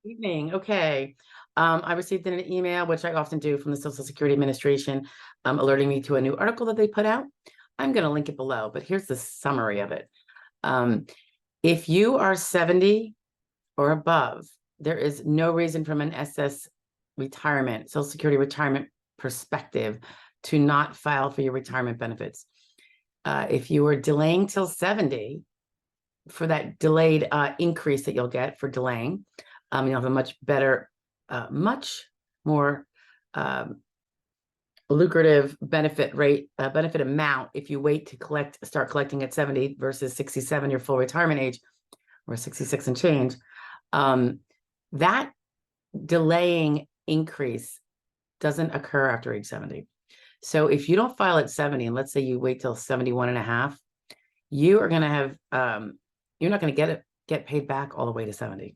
Evening. Okay. I received an email, which I often do from the Social Security Administration, alerting me to a new article that they put out. I'm going to link it below, but here's the summary of it. Um, if you are 70 or above, there is no reason from an Social Security retirement perspective to not file for your retirement benefits. If you are delaying till 70 for that delayed increase that you'll get for delaying, you'll have a much better, much more lucrative benefit rate, benefit amount if you wait to start collecting at 70 versus 67, your full retirement age, or 66 and change. That delaying increase doesn't occur after age 70. So if you don't file at 70, and let's say you wait till 71 and a half, you are going to have, you're not going to get paid back all the way to 70.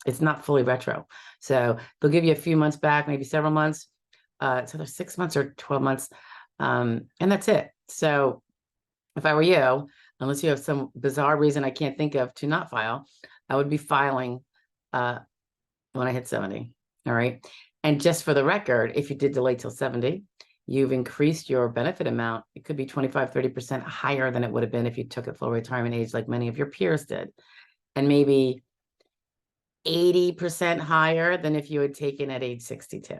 It's not fully retro. So they'll give you a few months back, maybe several months. It's either 6 months or 12 months. And that's it. So if I were you, unless you have some bizarre reason I can't think of to not file, I would be filing when I hit 70. All right. And just for the record, if you did delay till 70, you've increased your benefit amount. It could be 25, 30% higher than it would have been if you took it full retirement age, like many of your peers did. And maybe 80% higher than if you had taken at age 62.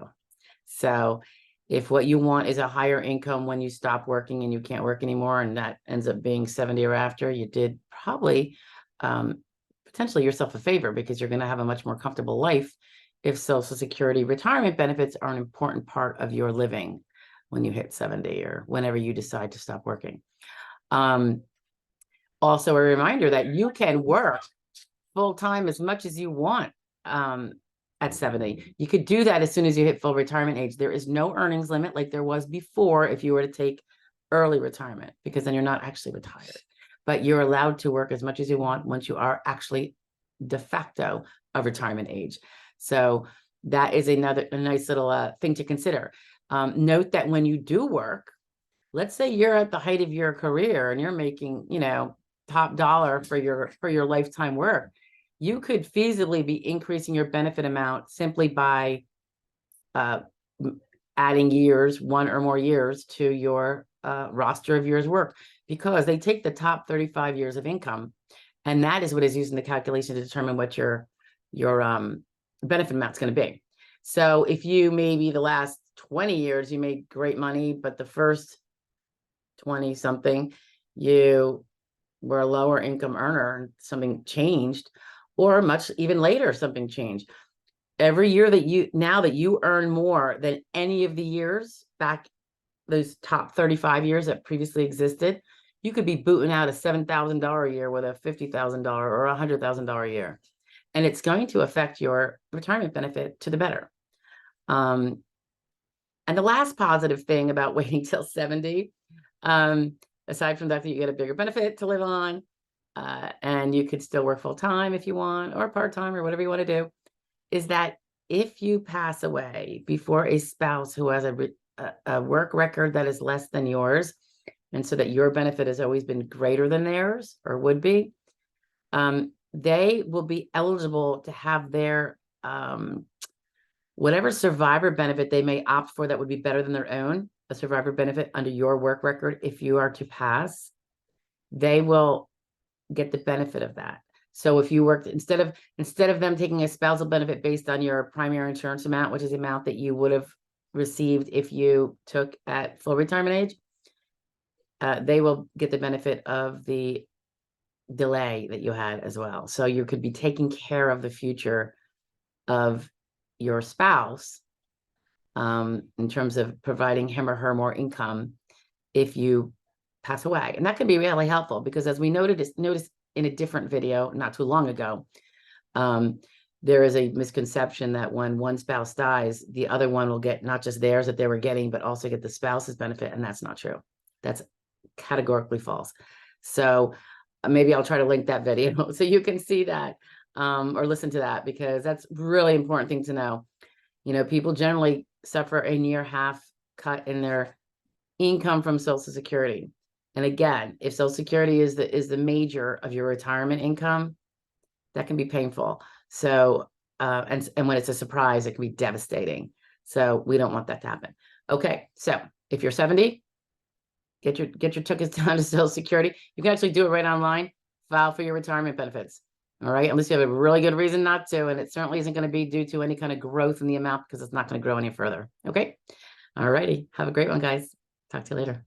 So if what you want is a higher income when you stop working and you can't work anymore, and that ends up being 70 or after, you did probably potentially yourself a favor, because you're going to have a much more comfortable life if Social Security retirement benefits are an important part of your living when you hit 70 or whenever you decide to stop working. Also, a reminder that you can work full-time as much as you want at 70. You could do that as soon as you hit full retirement age. There is no earnings limit like there was before if you were to take early retirement, because then you're not actually retired. But you're allowed to work as much as you want once you are actually de facto of retirement age. So that is a nice little thing to consider. Note that when you do work, let's say you're at the height of your career and you're making, top dollar for your lifetime work, you could feasibly be increasing your benefit amount simply by adding years, 1 or more years, to your roster of years work, because they take the top 35 years of income, and that is what is used in the calculation to determine what your benefit amount is going to be. So if you maybe the last 20 years you made great money, but the first 20 something you were a lower income earner and something changed, or much even later something changed, every year that you earn more than any of the years back, those top 35 years that previously existed, you could be booting out a $7,000 a year with a $50,000 or a $100,000 a year, and it's going to affect your retirement benefit to the better. And the last positive thing about waiting till 70, aside from that you get a bigger benefit to live on, and you could still work full time if you want, or part time, or whatever you want to do, is that if you pass away before a spouse who has a work record that is less than yours, and so that your benefit has always been greater than theirs or would be, they will be eligible to have their whatever survivor benefit they may opt for that would be better than their own, a survivor benefit under your work record. If you are to pass, they will get the benefit of that. So if you worked, instead of them taking a spousal benefit based on your primary insurance amount, which is the amount that you would have received if you took at full retirement age, they will get the benefit of the delay that you had as well. So you could be taking care of the future of your spouse in terms of providing him or her more income if you pass away. And that can be really helpful, because as we noticed in a different video not too long ago, there is a misconception that when one spouse dies, the other one will get not just theirs that they were getting, but also get the spouse's benefit. And that's not true. That's categorically false. So maybe I'll try to link that video so you can see that or listen to that, because that's really important thing to know. People generally suffer a near half cut in their income from Social Security. And again, if Social Security is the major of your retirement income, that can be painful. So and when it's a surprise, it can be devastating. So we don't want that to happen. Okay, so if you're 70, get your tickets down to Social Security. You can actually do it right online. File for your retirement benefits. All right, unless you have a really good reason not to, and it certainly isn't going to be due to any kind of growth in the amount because it's not going to grow any further. Okay, all righty. Have a great one, guys. Talk to you later.